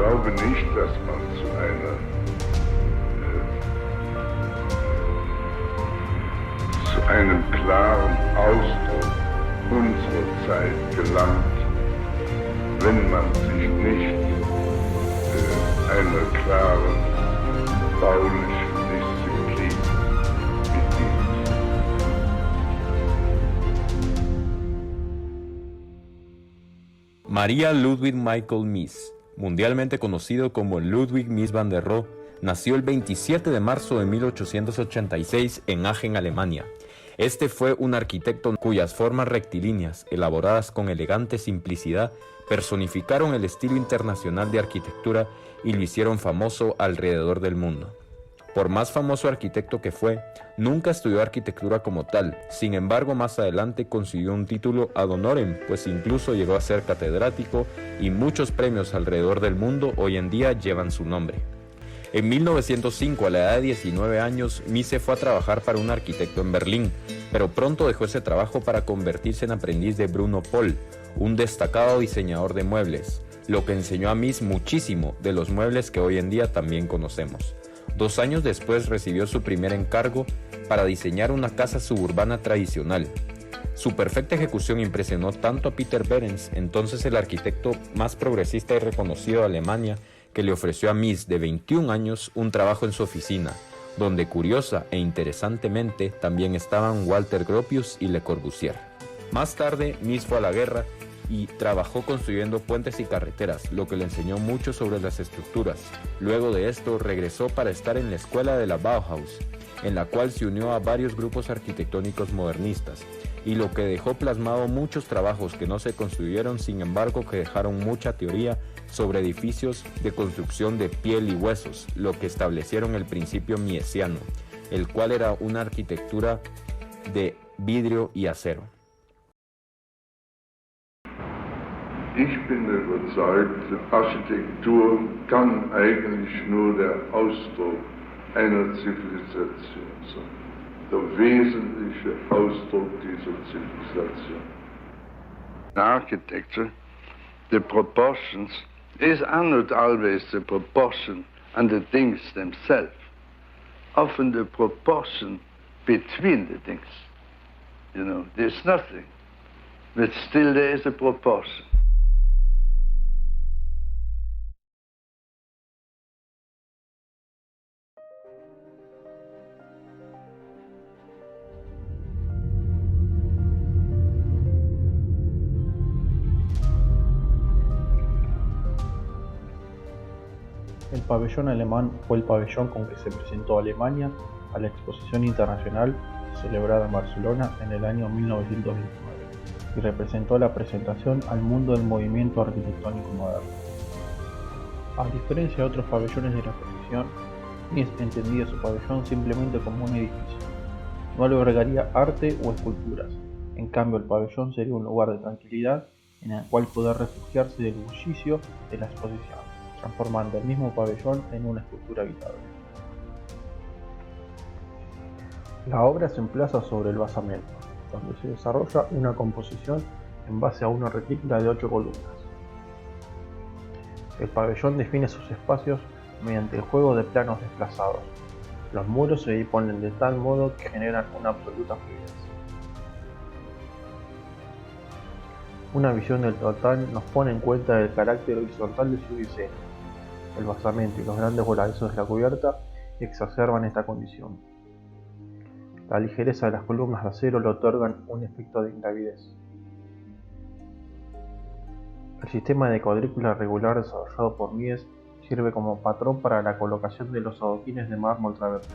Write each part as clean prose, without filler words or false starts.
glaube nicht, dass man zu einem klaren Ausdruck unserer Zeit gelangt, wenn man sich nicht einer klaren baulichen Disziplin bedient. Maria Ludwig Michael Mies, mundialmente conocido como Ludwig Mies van der Rohe, nació el 27 de marzo de 1886 en Aachen, Alemania. Este fue un arquitecto cuyas formas rectilíneas, elaboradas con elegante simplicidad, personificaron el estilo internacional de arquitectura y lo hicieron famoso alrededor del mundo. Por más famoso arquitecto que fue, nunca estudió arquitectura como tal. Sin embargo, más adelante consiguió un título ad honorem, pues incluso llegó a ser catedrático y muchos premios alrededor del mundo hoy en día llevan su nombre. En 1905, a la edad de 19 años, Mies se fue a trabajar para un arquitecto en Berlín, pero pronto dejó ese trabajo para convertirse en aprendiz de Bruno Pohl, un destacado diseñador de muebles, lo que enseñó a Mies muchísimo de los muebles que hoy en día también conocemos. 2 años después recibió su primer encargo para diseñar una casa suburbana tradicional. Su perfecta ejecución impresionó tanto a Peter Behrens, entonces el arquitecto más progresista y reconocido de Alemania, que le ofreció a Mies, de 21 años, un trabajo en su oficina, donde curiosa e interesantemente también estaban Walter Gropius y Le Corbusier. Más tarde, Mies fue a la guerra y trabajó construyendo puentes y carreteras, lo que le enseñó mucho sobre las estructuras. Luego de esto, regresó para estar en la escuela de la Bauhaus, en la cual se unió a varios grupos arquitectónicos modernistas, y lo que dejó plasmado muchos trabajos que no se construyeron, sin embargo que dejaron mucha teoría sobre edificios de construcción de piel y huesos, lo que establecieron el principio miesiano, el cual era una arquitectura de vidrio y acero. Ich bin überzeugt, Architektur kann eigentlich nur der Ausdruck einer Zivilisation sein, der wesentliche Ausdruck dieser Zivilisation. In architecture, the proportions are not always the proportion and the things themselves, often the proportion between the things. You know, there's nothing, but still there is a proportion. El pabellón alemán fue el pabellón con que se presentó Alemania a la Exposición Internacional celebrada en Barcelona en el año 1929 y representó la presentación al mundo del movimiento arquitectónico moderno. A diferencia de otros pabellones de la exposición, Mies entendía su pabellón simplemente como un edificio. No albergaría arte o esculturas. En cambio, el pabellón sería un lugar de tranquilidad en el cual poder refugiarse del bullicio de la exposición, transformando el mismo pabellón en una escultura habitable. La obra se emplaza sobre el basamento, donde se desarrolla una composición en base a una retícula de 8 columnas. El pabellón define sus espacios mediante el juego de planos desplazados. Los muros se disponen de tal modo que generan una absoluta fluidez. Una visión del total nos pone en cuenta del carácter horizontal de su diseño. El basamento y los grandes voladizos de la cubierta exacerban esta condición. La ligereza de las columnas de acero le otorgan un efecto de ingravidez. El sistema de cuadrícula regular desarrollado por Mies sirve como patrón para la colocación de los adoquines de mármol travertino.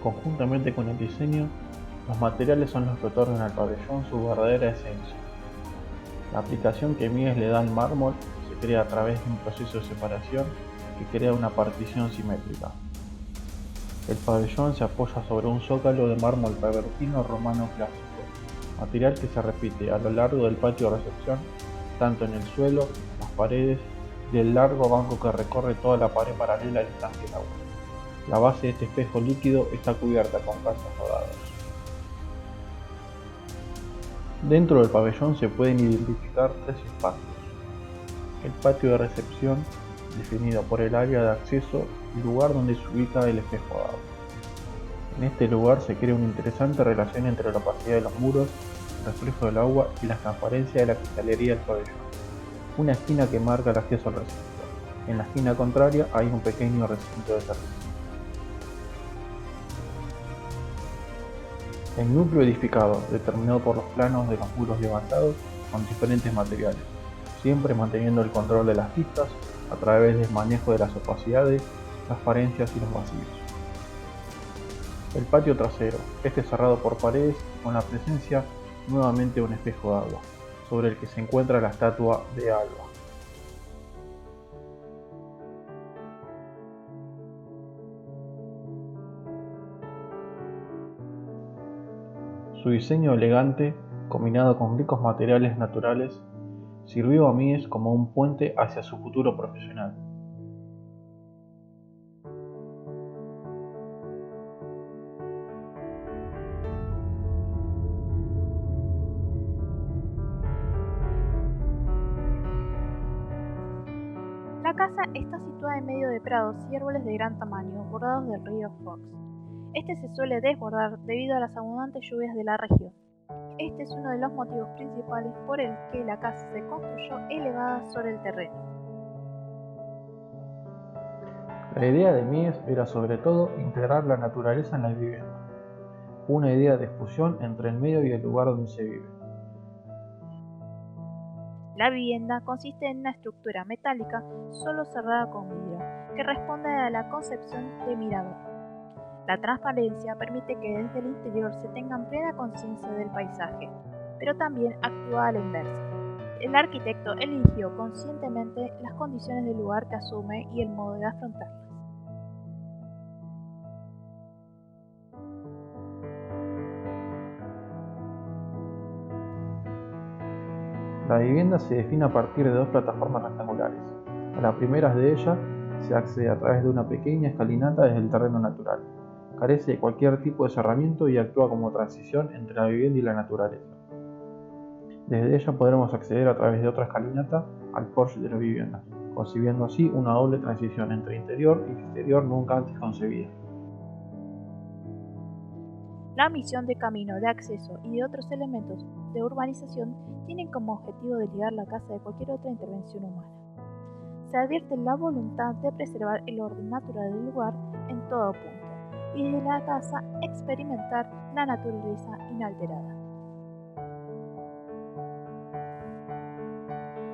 Conjuntamente con el diseño, los materiales son los que otorgan al pabellón su verdadera esencia. La aplicación que Mies le da al mármol se crea a través de un proceso de separación que crea una partición simétrica. El pabellón se apoya sobre un zócalo de mármol travertino romano clásico, material que se repite a lo largo del patio de recepción, tanto en el suelo, las paredes y el largo banco que recorre toda la pared paralela al estanque del agua. La base de este espejo líquido está cubierta con calzas rodadas. Dentro del pabellón se pueden identificar tres espacios. El patio de recepción, definido por el área de acceso y lugar donde se ubica el espejo de agua. En este lugar se crea una interesante relación entre la opacidad de los muros, el reflejo del agua y la transparencia de la cristalería del pabellón. Una esquina que marca el acceso al recinto. En la esquina contraria hay un pequeño recinto de servicio. El núcleo edificado, determinado por los planos de los muros levantados con diferentes materiales, siempre manteniendo el control de las vistas a través del manejo de las opacidades, transparencias y los vacíos. El patio trasero, cerrado por paredes con la presencia nuevamente de un espejo de agua, sobre el que se encuentra la estatua de Alba. Su diseño elegante, combinado con ricos materiales naturales, sirvió a Mies como un puente hacia su futuro profesional. La casa está situada en medio de prados y árboles de gran tamaño, bordados del río Fox. Este se suele desbordar debido a las abundantes lluvias de la región. Este es uno de los motivos principales por el que la casa se construyó elevada sobre el terreno. La idea de Mies era sobre todo integrar la naturaleza en la vivienda, una idea de fusión entre el medio y el lugar donde se vive. La vivienda consiste en una estructura metálica solo cerrada con vidrio, que responde a la concepción de mirador. La transparencia permite que desde el interior se tenga plena conciencia del paisaje, pero también actúa a la inversa. El arquitecto eligió conscientemente las condiciones del lugar que asume y el modo de afrontarlas. La vivienda se define a partir de dos plataformas rectangulares. A la primera de ellas se accede a través de una pequeña escalinata desde el terreno natural. Carece de cualquier tipo de cerramiento y actúa como transición entre la vivienda y la naturaleza. Desde ella podremos acceder a través de otra escalinata al porche de la vivienda, concibiendo así una doble transición entre interior y exterior nunca antes concebida. La misión de camino de acceso y de otros elementos de urbanización tienen como objetivo desligar la casa de cualquier otra intervención humana. Se advierte la voluntad de preservar el orden natural del lugar en todo punto y desde la casa experimentar la naturaleza inalterada.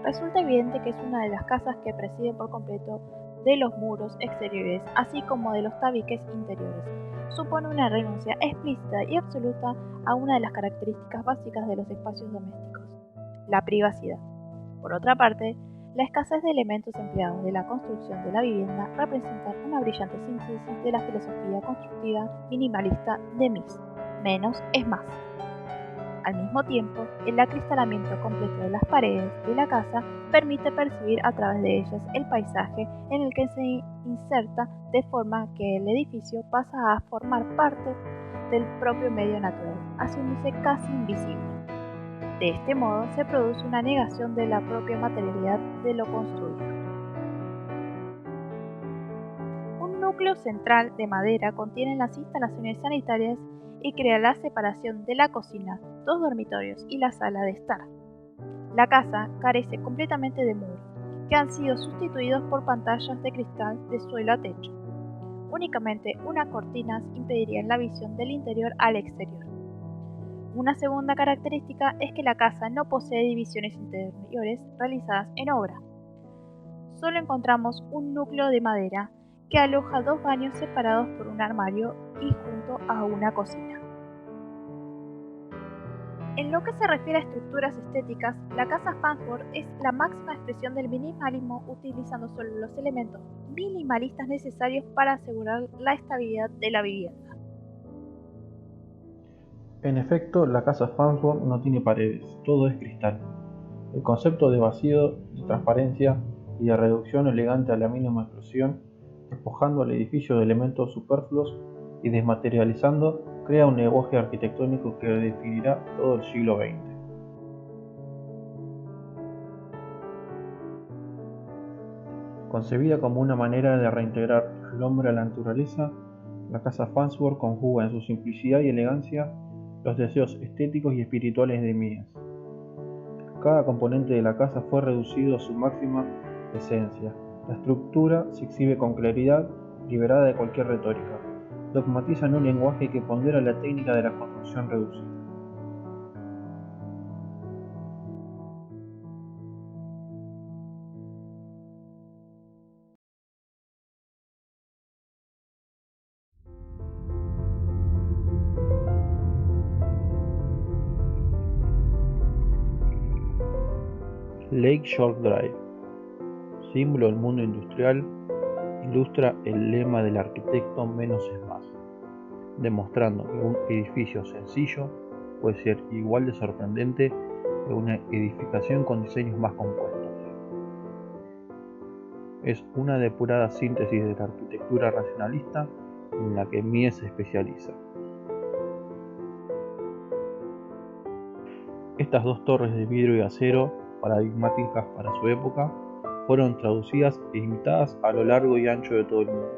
Resulta evidente que es una de las casas que preside por completo de los muros exteriores, así como de los tabiques interiores. Supone una renuncia explícita y absoluta a una de las características básicas de los espacios domésticos, la privacidad. Por otra parte, la escasez de elementos empleados de la construcción de la vivienda representa una brillante síntesis de la filosofía constructiva minimalista de Mies. Menos es más. Al mismo tiempo, el acristalamiento completo de las paredes de la casa permite percibir a través de ellas el paisaje en el que se inserta, de forma que el edificio pasa a formar parte del propio medio natural, haciéndose casi invisible. De este modo se produce una negación de la propia materialidad de lo construido. Un núcleo central de madera contiene las instalaciones sanitarias y crea la separación de la cocina, dos dormitorios y la sala de estar. La casa carece completamente de muros, que han sido sustituidos por pantallas de cristal de suelo a techo. Únicamente unas cortinas impedirían la visión del interior al exterior. Una segunda característica es que la casa no posee divisiones interiores realizadas en obra. Solo encontramos un núcleo de madera que aloja dos baños separados por un armario y junto a una cocina. En lo que se refiere a estructuras estéticas, la casa Farnsworth es la máxima expresión del minimalismo, utilizando solo los elementos minimalistas necesarios para asegurar la estabilidad de la vivienda. En efecto, la casa Farnsworth no tiene paredes, todo es cristal. El concepto de vacío, de transparencia y de reducción elegante a la mínima expresión, despojando al edificio de elementos superfluos y desmaterializando, crea un lenguaje arquitectónico que definirá todo el siglo XX. Concebida como una manera de reintegrar al hombre a la naturaleza, la casa Farnsworth conjuga en su simplicidad y elegancia los deseos estéticos y espirituales de Mies. Cada componente de la casa fue reducido a su máxima esencia. La estructura se exhibe con claridad, liberada de cualquier retórica. Dogmatiza en un lenguaje que pondera la técnica de la construcción reducida. Lake Shore Drive, símbolo del mundo industrial, ilustra el lema del arquitecto menos es más, demostrando que un edificio sencillo puede ser igual de sorprendente que una edificación con diseños más compuestos. Es una depurada síntesis de la arquitectura racionalista en la que Mies se especializa. Estas dos torres de vidrio y acero, paradigmáticas para su época, fueron traducidas e imitadas a lo largo y ancho de todo el mundo.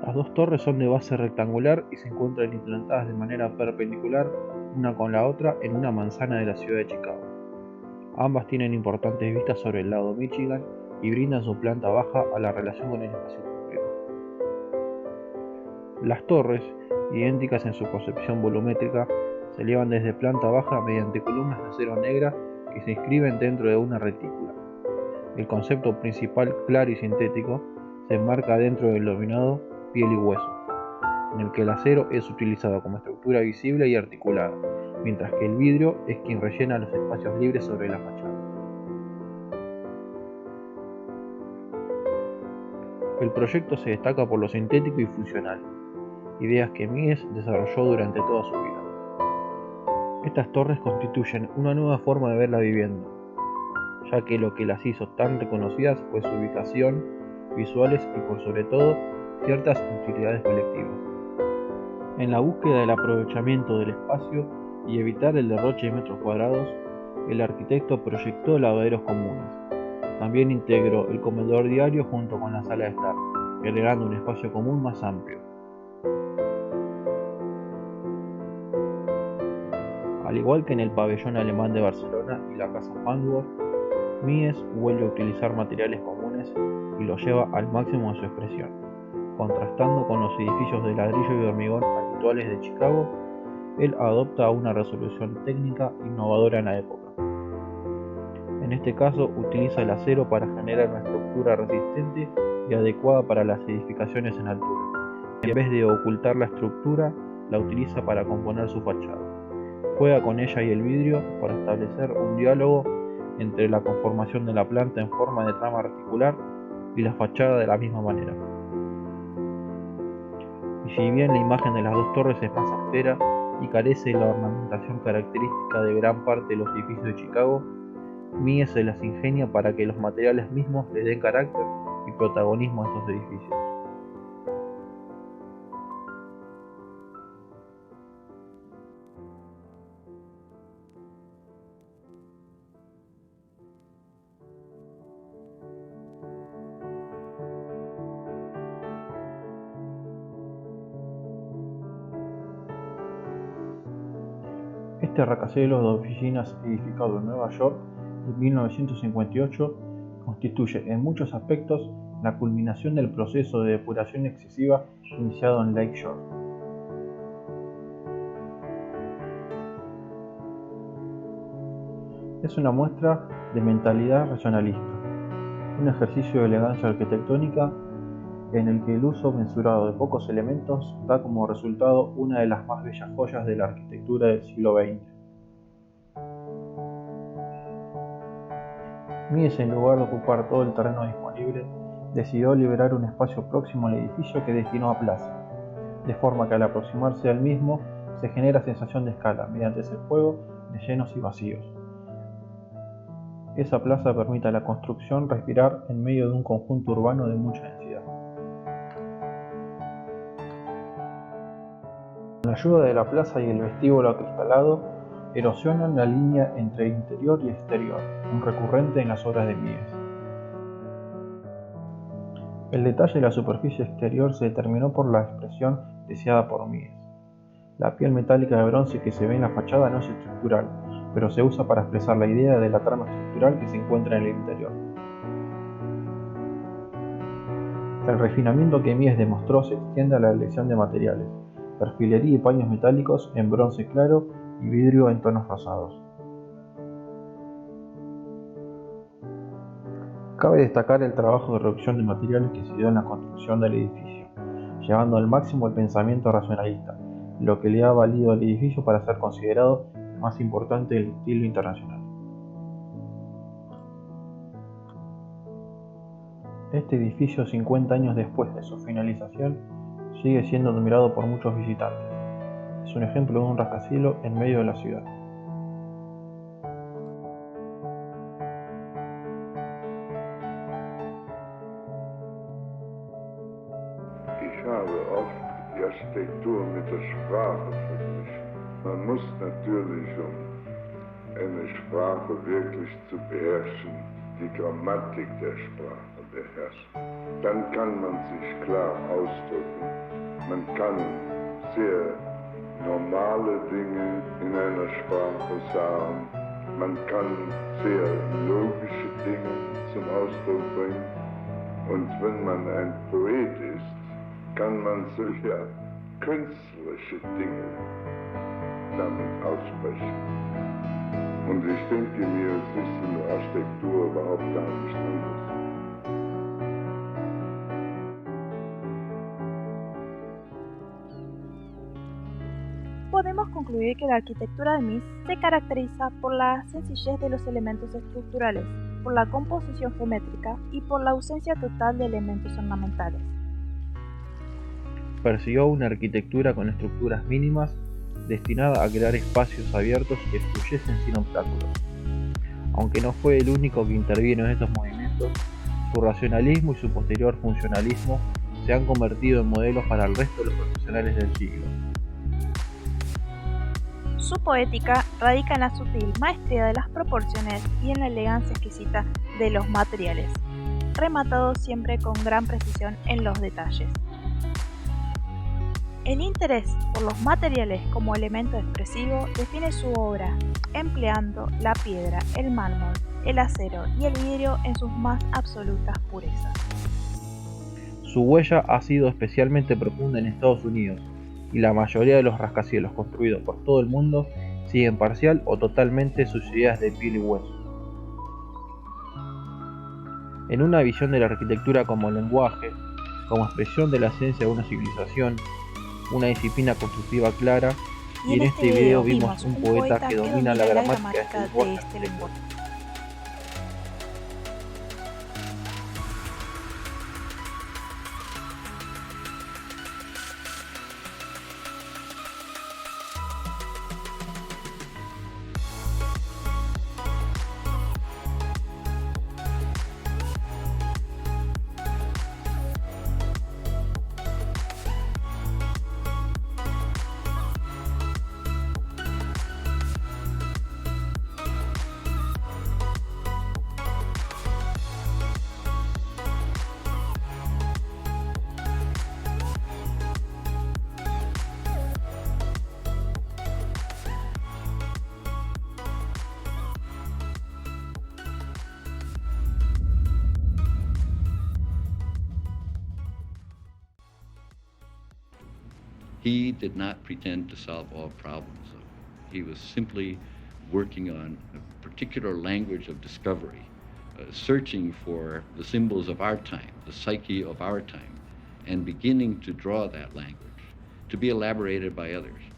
Las dos torres son de base rectangular y se encuentran implantadas de manera perpendicular una con la otra en una manzana de la ciudad de Chicago. Ambas tienen importantes vistas sobre el lago Michigan y brindan su planta baja a la relación con el espacio público. Las torres, idénticas en su concepción volumétrica, se elevan desde planta baja mediante columnas de acero negra que se inscriben dentro de una retícula. El concepto principal, claro y sintético, se enmarca dentro del denominado piel y hueso, en el que el acero es utilizado como estructura visible y articulada, mientras que el vidrio es quien rellena los espacios libres sobre la fachada. El proyecto se destaca por lo sintético y funcional, ideas que Mies desarrolló durante toda su vida. Estas torres constituyen una nueva forma de ver la vivienda, ya que lo que las hizo tan reconocidas fue su ubicación, visuales y por sobre todo, ciertas utilidades colectivas. En la búsqueda del aprovechamiento del espacio y evitar el derroche de metros cuadrados, el arquitecto proyectó lavaderos comunes. También integró el comedor diario junto con la sala de estar, generando un espacio común más amplio. Al igual que en el pabellón alemán de Barcelona y la casa Farnsworth, Mies vuelve a utilizar materiales comunes y los lleva al máximo de su expresión. Contrastando con los edificios de ladrillo y hormigón habituales de Chicago, él adopta una resolución técnica innovadora en la época. En este caso, utiliza el acero para generar una estructura resistente y adecuada para las edificaciones en altura. En vez de ocultar la estructura, la utiliza para componer su fachada. Juega con ella y el vidrio para establecer un diálogo entre la conformación de la planta en forma de trama reticular y la fachada de la misma manera. Y si bien la imagen de las dos torres es más austera y carece de la ornamentación característica de gran parte de los edificios de Chicago, Mies se las ingenia para que los materiales mismos le den carácter y protagonismo a estos edificios. Este rascacielos de oficinas edificado en Nueva York en 1958 constituye en muchos aspectos la culminación del proceso de depuración excesiva iniciado en Lake Shore. Es una muestra de mentalidad racionalista, un ejercicio de elegancia arquitectónica en el que el uso mensurado de pocos elementos da como resultado una de las más bellas joyas de la arquitectura del siglo XX. Mies, en lugar de ocupar todo el terreno disponible, decidió liberar un espacio próximo al edificio que destinó a plaza, de forma que al aproximarse al mismo se genera sensación de escala mediante ese juego de llenos y vacíos. Esa plaza permite a la construcción respirar en medio de un conjunto urbano de mucha densidad. Con la ayuda de la plaza y el vestíbulo acristalado, erosionan la línea entre interior y exterior, un recurrente en las obras de Mies. El detalle de la superficie exterior se determinó por la expresión deseada por Mies. La piel metálica de bronce que se ve en la fachada no es estructural, pero se usa para expresar la idea de la trama estructural que se encuentra en el interior. El refinamiento que Mies demostró se extiende a la elección de materiales, perfilería y paños metálicos en bronce claro y vidrio en tonos rosados. Cabe destacar el trabajo de reducción de materiales que se dio en la construcción del edificio, llevando al máximo el pensamiento racionalista, lo que le ha valido al edificio para ser considerado el más importante del estilo internacional. Este edificio, 50 años después de su finalización, sigue siendo admirado por muchos visitantes. Es un ejemplo de un rascacielos en medio de la ciudad. Ich habe oft die Architektur mit der Sprache verglichen. Man muss natürlich, um eine Sprache wirklich zu beherrschen, die Grammatik der Sprache beherrschen. Dann kann man sich klar ausdrücken. Man kann sehr normale Dinge in einer Sprache sagen. Man kann sehr logische Dinge zum Ausdruck bringen. Und wenn man ein Poet ist, kann man sogar künstlerische Dinge damit aussprechen. Und ich denke mir, es ist in der Architektur überhaupt gar nicht anders. Podemos concluir que la arquitectura de Mies se caracteriza por la sencillez de los elementos estructurales, por la composición geométrica y por la ausencia total de elementos ornamentales. Persiguió una arquitectura con estructuras mínimas destinada a crear espacios abiertos que fluyesen sin obstáculos. Aunque no fue el único que intervino en estos movimientos, su racionalismo y su posterior funcionalismo se han convertido en modelos para el resto de los profesionales del siglo. Su poética radica en la sutil maestría de las proporciones y en la elegancia exquisita de los materiales, rematado siempre con gran precisión en los detalles. El interés por los materiales como elemento expresivo define su obra, empleando la piedra, el mármol, el acero y el vidrio en sus más absolutas purezas. Su huella ha sido especialmente profunda en Estados Unidos, y la mayoría de los rascacielos construidos por todo el mundo siguen parcial o totalmente sus ideas de piel y hueso. En una visión de la arquitectura como lenguaje, como expresión de la esencia de una civilización, una disciplina constructiva clara, y en este video vimos un poeta que domina la gramática de este lenguaje. He did not pretend to solve all problems. He was simply working on a particular language of discovery, searching for the symbols of our time, the psyche of our time, and beginning to draw that language, to be elaborated by others.